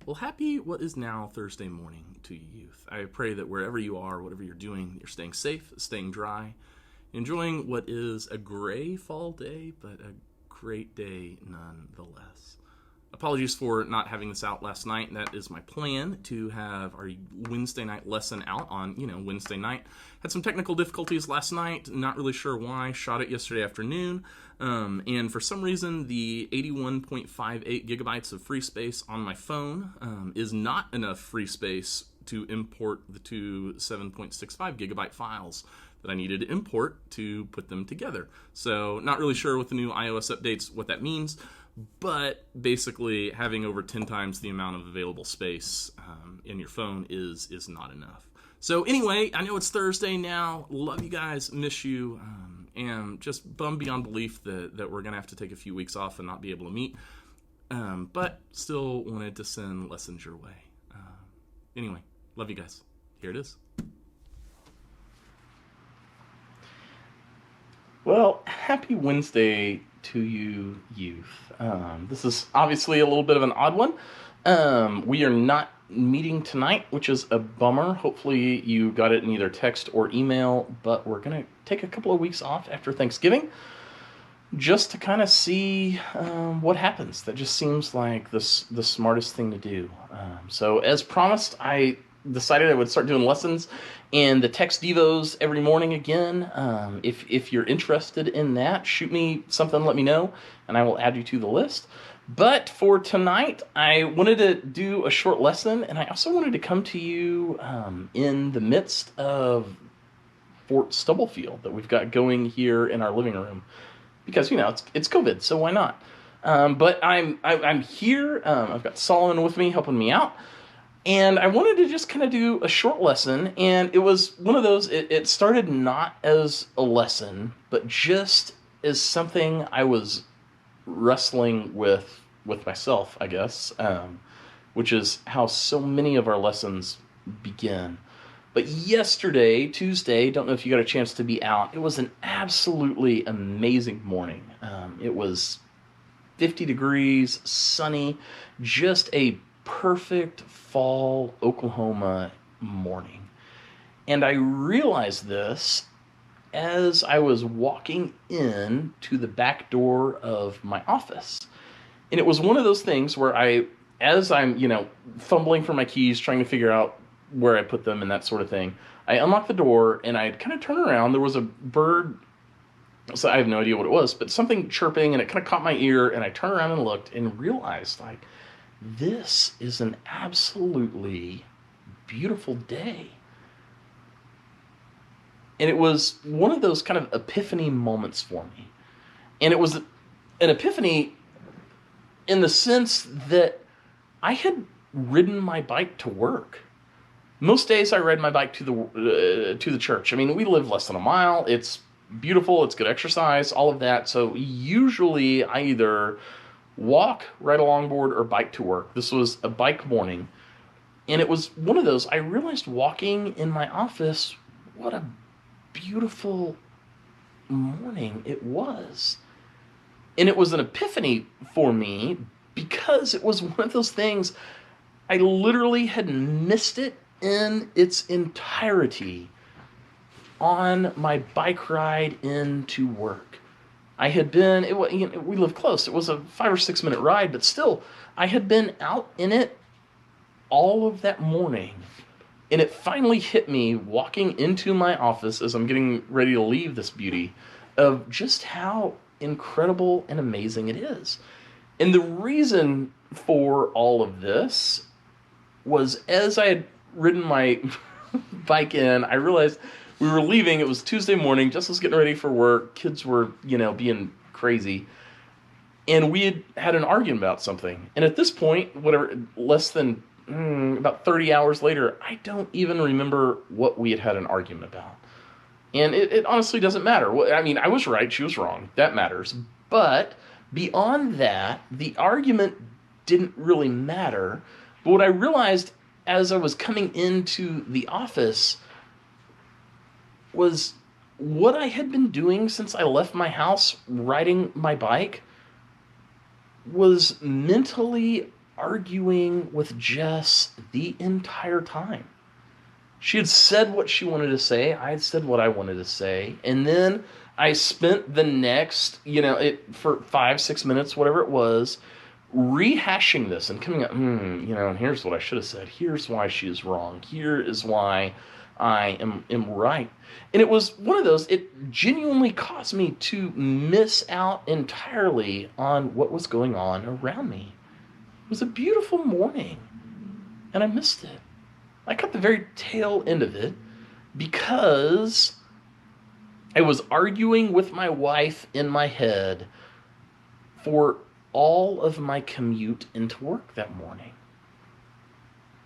Well, happy what is now Thursday morning to you, youth. I pray that wherever you are, whatever you're doing, you're staying safe, staying dry, enjoying what is a gray fall day, but a great day nonetheless. Apologies for not having this out last night. That is my plan to have our Wednesday night lesson out on, Wednesday night. Had some technical difficulties last night. Not really sure why. Shot it yesterday afternoon. And for some reason, the 81.58 gigabytes of free space on my phone is not enough free space to import the two 7.65 gigabyte files that I needed to import to put them together. So not really sure with the new iOS updates what that means, but basically having over 10 times the amount of available space in your phone is not enough. So anyway, I know it's Thursday now. Love you guys, miss you, and just bummed beyond belief that we're going to have to take a few weeks off and not be able to meet. But still wanted to send lessons your way. Anyway, love you guys. Here it is. Well, happy Wednesday to you, youth. This is obviously a little bit of an odd one. We are not meeting tonight, which is a bummer. Hopefully you got it in either text or email, but we're going to take a couple of weeks off after Thanksgiving just to kind of see what happens. That just seems like the smartest thing to do. So as promised, I decided I would start doing lessons and the text devos every morning again. If you're interested in that, shoot me something, let me know, and I will add you to the list. But for tonight, I wanted to do a short lesson, and I also wanted to come to you in the midst of Fort Stubblefield that we've got going here in our living room, because it's COVID, so why not? But I'm here. I've got Solomon with me, helping me out. And I wanted to just kind of do a short lesson, and it was one of those, it started not as a lesson, but just as something I was wrestling with myself, I guess, which is how so many of our lessons begin. But yesterday, Tuesday, don't know if you got a chance to be out, it was an absolutely amazing morning. It was 50 degrees, sunny, just a perfect fall Oklahoma morning. And I realized this as I was walking in to the back door of my office. And it was one of those things where as I'm, fumbling for my keys, trying to figure out where I put them and that sort of thing, I unlocked the door and I'd kind of turn around. There was a bird, so I have no idea what it was, but something chirping, and it kind of caught my ear, and I turned around and looked and realized, this is an absolutely beautiful day. And it was one of those kind of epiphany moments for me. And it was an epiphany in the sense that I had ridden my bike to work. Most days I ride my bike to the church. I mean, we live less than a mile. It's beautiful. It's good exercise, all of that. So usually I either walk, ride a longboard, or bike to work. This was a bike morning. And it was one of those, I realized walking in my office, what a beautiful morning it was. And it was an epiphany for me because it was one of those things, I literally had missed it in its entirety on my bike ride into work. I had been, we live close, it was a 5 or 6 minute ride, but still, I had been out in it all of that morning. And it finally hit me walking into my office as I'm getting ready to leave this beauty of just how incredible and amazing it is. And the reason for all of this was as I had ridden my bike in, I realized we were leaving. It was Tuesday morning, just was getting ready for work. Kids were, being crazy. And we had an argument about something. And at this point, less than about 30 hours later, I don't even remember what we had an argument about. And it honestly doesn't matter. I mean, I was right, she was wrong. That matters. But beyond that, the argument didn't really matter. But what I realized as I was coming into the office was what I had been doing since I left my house riding my bike was mentally arguing with Jess the entire time. She had said what she wanted to say. I had said what I wanted to say. And then I spent the next, for 5, 6 minutes, whatever it was, rehashing this and coming up, and here's what I should have said. Here's why she is wrong. Here is why I am right. And it was one of those, it genuinely caused me to miss out entirely on what was going on around me. It was a beautiful morning, and I missed it. I caught the very tail end of it because I was arguing with my wife in my head for all of my commute into work that morning.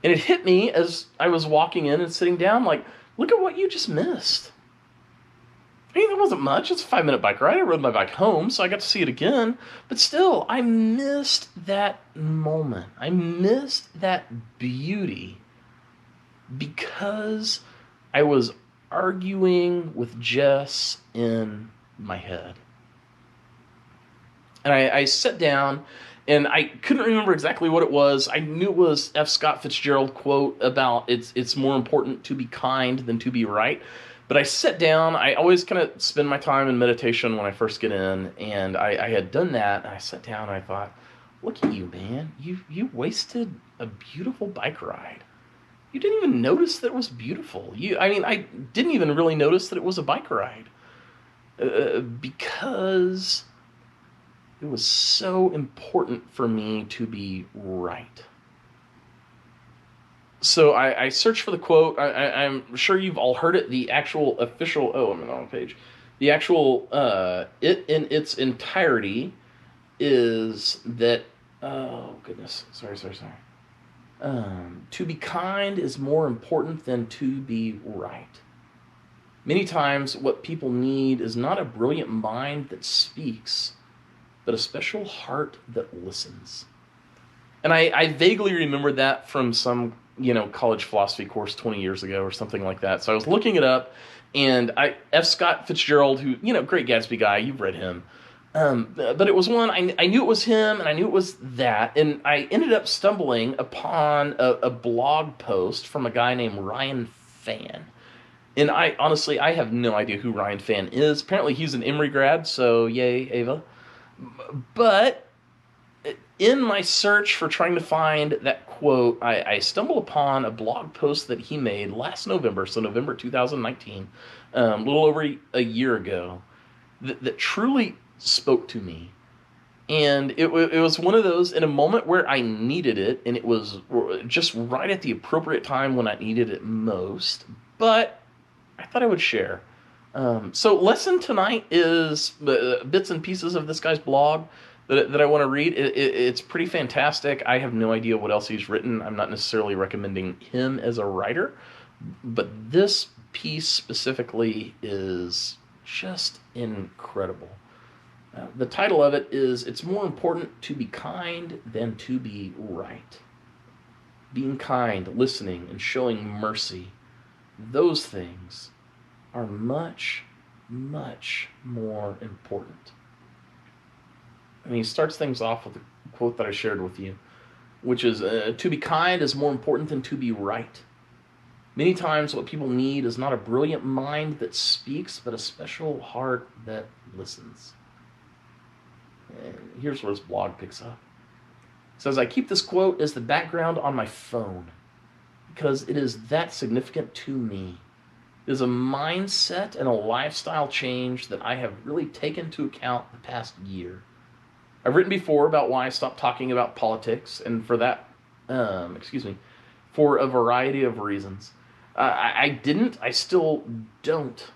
And it hit me as I was walking in and sitting down, like, look at what you just missed. I mean, it wasn't much. It's a 5-minute bike ride. I rode my bike home, so I got to see it again. But still, I missed that moment. I missed that beauty because I was arguing with Jess in my head. And I sat down, and I couldn't remember exactly what it was. I knew it was F. Scott Fitzgerald quote about it's more important to be kind than to be right. But I sat down. I always kind of spend my time in meditation when I first get in, and I had done that. And I sat down, and I thought, look at you, man. You wasted a beautiful bike ride. You didn't even notice that it was beautiful. I didn't even really notice that it was a bike ride because it was so important for me to be right. So I searched for the quote. I'm sure you've all heard it. The actual official, I'm on the wrong page. The actual, it in its entirety is that, oh goodness, sorry. To be kind is more important than to be right. Many times what people need is not a brilliant mind that speaks, but a special heart that listens. And I vaguely remember that from some, college philosophy course 20 years ago or something like that. So I was looking it up, and F. Scott Fitzgerald, who, Great Gatsby guy, you've read him. But it was one, I knew it was him, and I knew it was that, and I ended up stumbling upon a blog post from a guy named Ryan Phan. And I have no idea who Ryan Phan is. Apparently he's an Emory grad, so yay, Ava. But in my search for trying to find that quote, I stumbled upon a blog post that he made last November, so November 2019, a little over a year ago, that truly spoke to me. And it was one of those in a moment where I needed it, and it was just right at the appropriate time when I needed it most, but I thought I would share. So lesson tonight is bits and pieces of this guy's blog that I want to read. It's pretty fantastic. I have no idea what else he's written. I'm not necessarily recommending him as a writer, but this piece specifically is just incredible. The title of it is, It's More Important to Be Kind Than to Be Right. Being kind, listening, and showing mercy, those things are much, much more important. And he starts things off with a quote that I shared with you, which is, to be kind is more important than to be right. Many times what people need is not a brilliant mind that speaks, but a special heart that listens. And here's where his blog picks up. It says, I keep this quote as the background on my phone because it is that significant to me. It is a mindset and a lifestyle change that I have really taken into account the past year. I've written before about why I stopped talking about politics, and for that, for a variety of reasons. I still don't.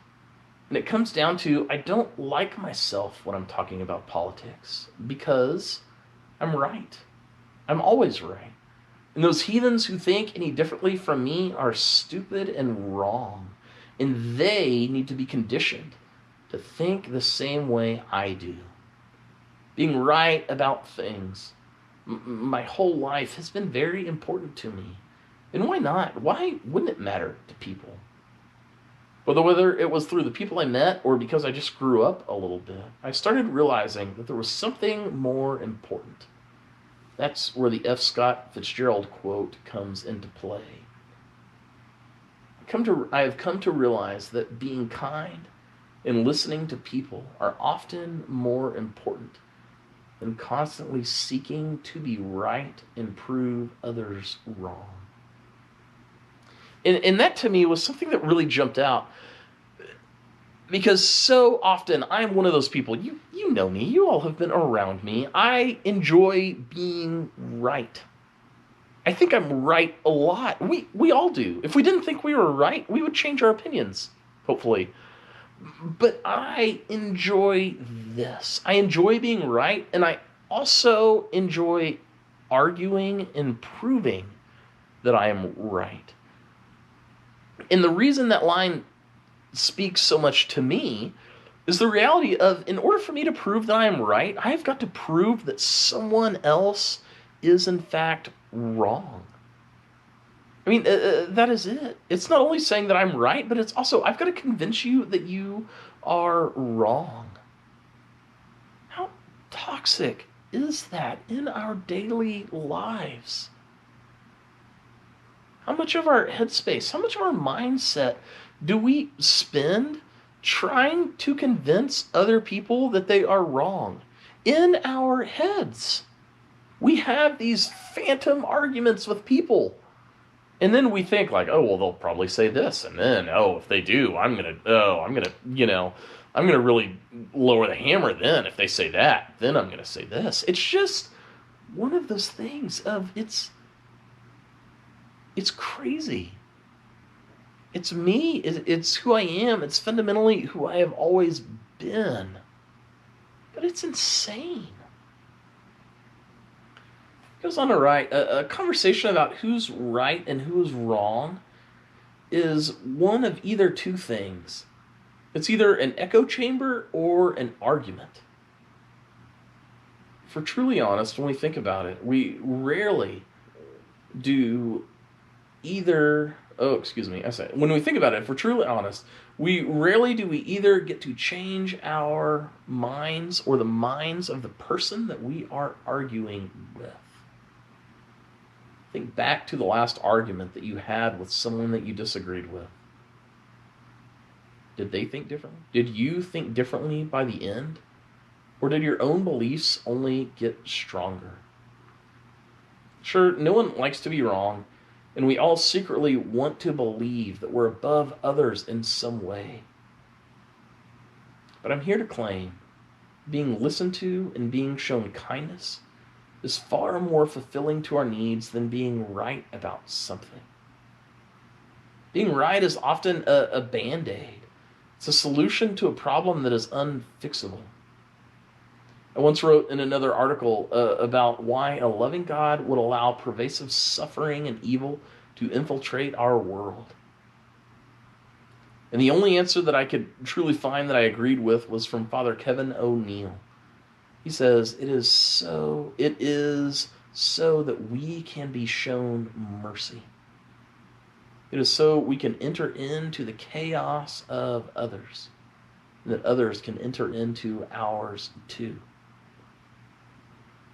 And it comes down to, I don't like myself when I'm talking about politics because I'm right. I'm always right. And those heathens who think any differently from me are stupid and wrong. And they need to be conditioned to think the same way I do. Being right about things, my whole life has been very important to me. And why not? Why wouldn't it matter to people? Whether it was through the people I met or because I just grew up a little bit, I started realizing that there was something more important. That's where the F. Scott Fitzgerald quote comes into play. I have come to realize that being kind and listening to people are often more important than constantly seeking to be right and prove others wrong. And that to me was something that really jumped out, because so often I'm one of those people, you know me, you all have been around me. I enjoy being right. I think I'm right a lot. We all do. If we didn't think we were right, we would change our opinions, hopefully. But I enjoy this. I enjoy being right, and I also enjoy arguing and proving that I am right. And the reason that line speaks so much to me is the reality of, in order for me to prove that I am right, I've got to prove that someone else is in fact wrong. I mean, that is it. It's not only saying that I'm right, but it's also, I've got to convince you that you are wrong. How toxic is that in our daily lives? How much of our headspace, how much of our mindset do we spend trying to convince other people that they are wrong? In our heads, we have these phantom arguments with people. And then we think like, oh, well, they'll probably say this. And then, oh, if they do, I'm going to really lower the hammer then. If they say that, then I'm going to say this. It's just one of those things of, it's crazy. It's me. It's who I am. It's fundamentally who I have always been. But it's insane. It goes on to write, a conversation about who's right and who's wrong is one of either two things. It's either an echo chamber or an argument. If we're truly honest, when we think about it, we rarely do either... when we think about it, if we're truly honest, we rarely do we either get to change our minds or the minds of the person that we are arguing with. Think back to the last argument that you had with someone that you disagreed with. Did they think differently? Did you think differently by the end? Or did your own beliefs only get stronger? Sure, no one likes to be wrong, and we all secretly want to believe that we're above others in some way. But I'm here to claim, being listened to and being shown kindness is far more fulfilling to our needs than being right about something. Being right is often a band-aid. It's a solution to a problem that is unfixable. I once wrote in another article about why a loving God would allow pervasive suffering and evil to infiltrate our world. And the only answer that I could truly find that I agreed with was from Father Kevin O'Neill. He says, it is so that we can be shown mercy. It is so we can enter into the chaos of others, and that others can enter into ours too.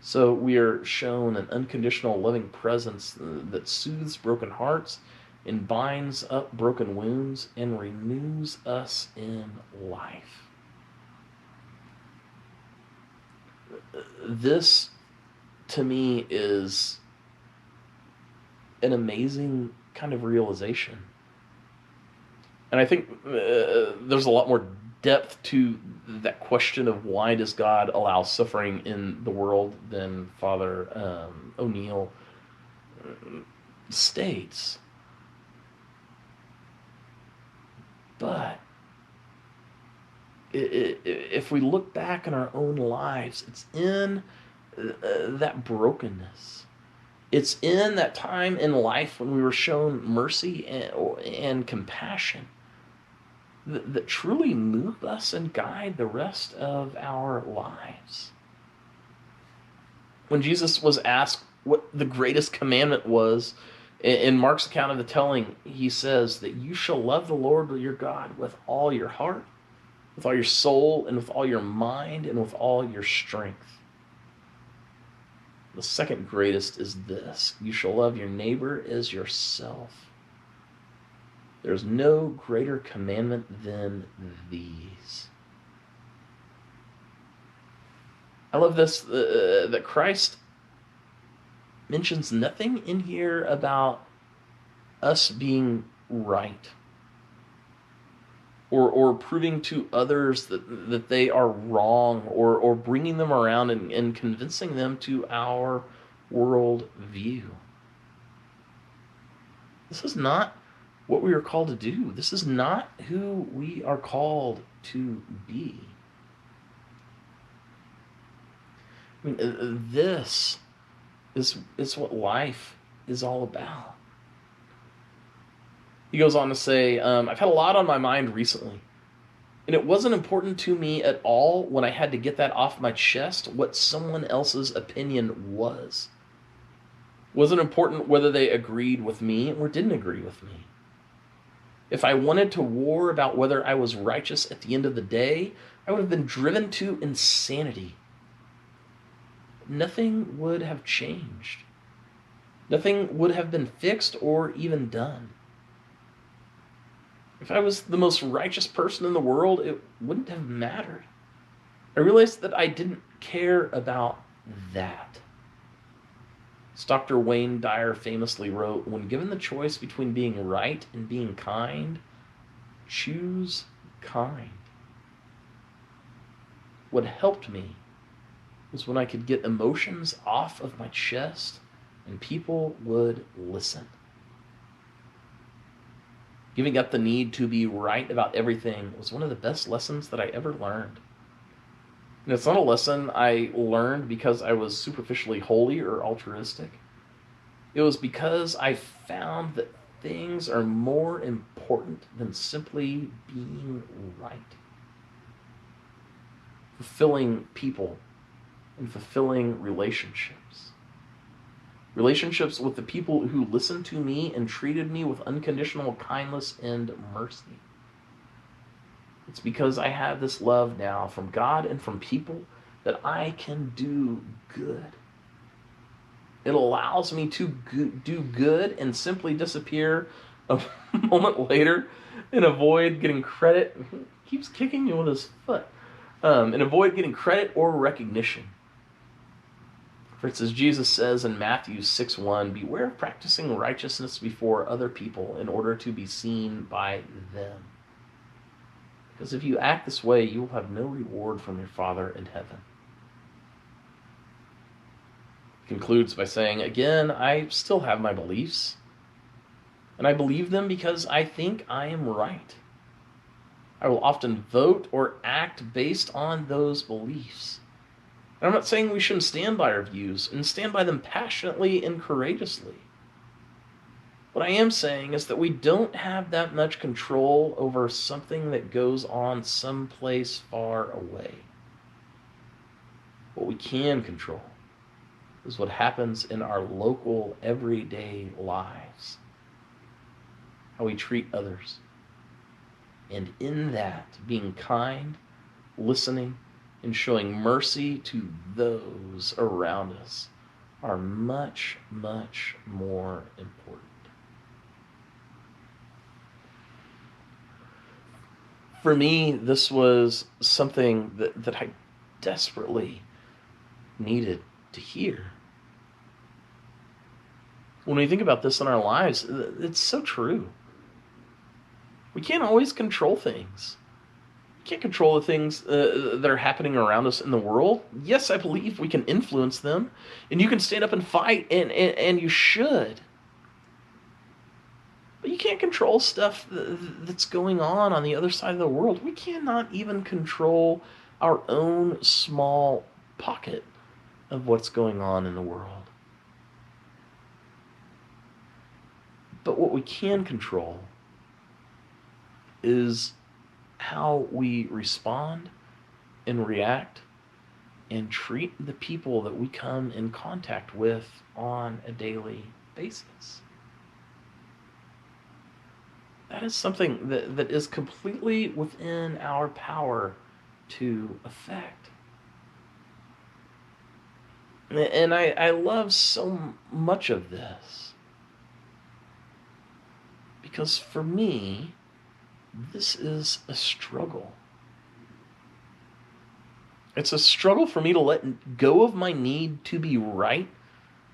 So we are shown an unconditional loving presence that soothes broken hearts and binds up broken wounds and renews us in life. This, to me, is an amazing kind of realization. And I think there's a lot more depth to that question of why does God allow suffering in the world than Father O'Neill states. But if we look back in our own lives, it's in that brokenness. It's in that time in life when we were shown mercy and compassion that truly move us and guide the rest of our lives. When Jesus was asked what the greatest commandment was, in Mark's account of the telling, he says that you shall love the Lord your God with all your heart, with all your soul, and with all your mind, and with all your strength. The second greatest is this: you shall love your neighbor as yourself. There's no greater commandment than these. I love this, that Christ mentions nothing in here about us being right, or proving to others that they are wrong, or bringing them around and convincing them to our world view. This is not what we are called to do. This is not who we are called to be. I mean, this is what life is all about. He goes on to say, I've had a lot on my mind recently, and it wasn't important to me at all when I had to get that off my chest what someone else's opinion was. It wasn't important whether they agreed with me or didn't agree with me. If I wanted to war about whether I was righteous at the end of the day, I would have been driven to insanity. Nothing would have changed. Nothing would have been fixed or even done. If I was the most righteous person in the world, it wouldn't have mattered. I realized that I didn't care about that. As Dr. Wayne Dyer famously wrote, when given the choice between being right and being kind, choose kind. What helped me was when I could get emotions off of my chest and people would listen. Giving up the need to be right about everything was one of the best lessons that I ever learned. And it's not a lesson I learned because I was superficially holy or altruistic. It was because I found that things are more important than simply being right. Fulfilling people and fulfilling relationships. Relationships with the people who listened to me and treated me with unconditional kindness and mercy. It's because I have this love now from God and from people that I can do good. It allows me to do good and simply disappear a moment later and avoid getting credit. He keeps kicking me with his foot. And avoid getting credit or recognition. For it's as Jesus says in Matthew 6:1, beware of practicing righteousness before other people in order to be seen by them. Because if you act this way, you will have no reward from your Father in heaven. He concludes by saying, again, I still have my beliefs. And I believe them because I think I am right. I will often vote or act based on those beliefs. And I'm not saying we shouldn't stand by our views and stand by them passionately and courageously. What I am saying is that we don't have that much control over something that goes on someplace far away. What we can control is what happens in our local, everyday lives. How we treat others. And in that, being kind, listening, and showing mercy to those around us are much, much more important. For me, this was something that I desperately needed to hear. When we think about this in our lives, it's so true. We can't always control things. We can't control the things that are happening around us in the world. Yes, I believe we can influence them, and you can stand up and fight, and you should. But you can't control stuff that's going on the other side of the world. We cannot even control our own small pocket of what's going on in the world. But what we can control is how we respond and react and treat the people that we come in contact with on a daily basis. That is something that is completely within our power to affect. And I love so much of this because for me, this is a struggle. It's a struggle for me to let go of my need to be right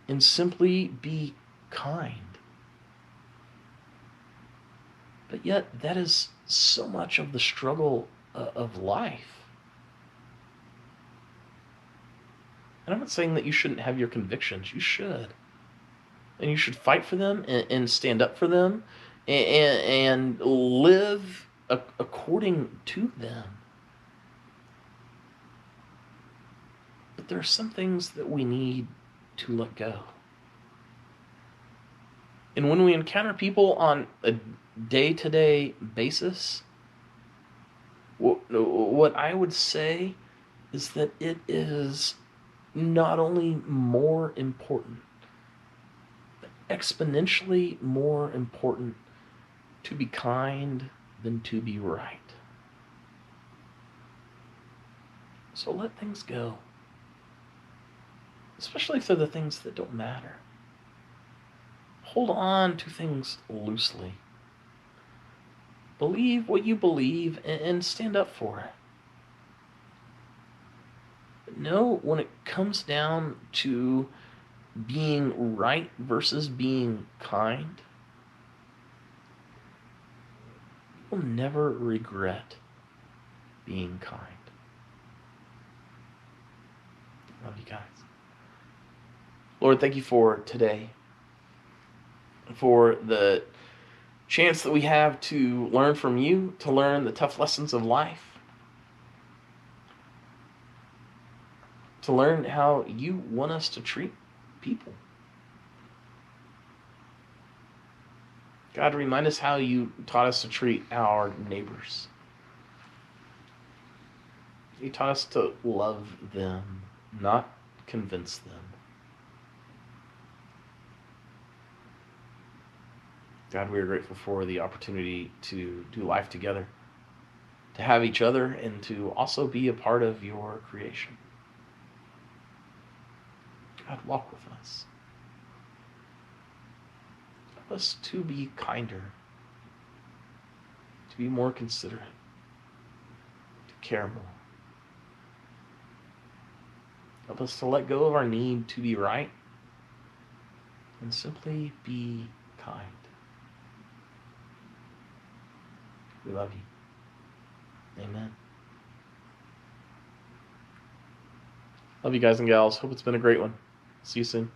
and simply be kind. But yet, that is so much of the struggle of life. And I'm not saying that you shouldn't have your convictions. You should. And you should fight for them and stand up for them and live according to them. But there are some things that we need to let go. And when we encounter people on a day-to-day basis, what I would say is that it is not only more important, but exponentially more important to be kind than to be right. So let things go, especially if they're the things that don't matter. Hold on to things loosely. Believe what you believe and stand up for it. But know when it comes down to being right versus being kind, you'll never regret being kind. Love you guys. Lord, thank you for today, for the chance that we have to learn from you, to learn the tough lessons of life, to learn how you want us to treat people. God, remind us how you taught us to treat our neighbors. You taught us to love them, not convince them. God, we are grateful for the opportunity to do life together, to have each other, and to also be a part of your creation. God, walk with us. Help us to be kinder, to be more considerate, to care more. Help us to let go of our need to be right and simply be kind. We love you. Amen. Love you guys and gals. Hope it's been a great one. See you soon.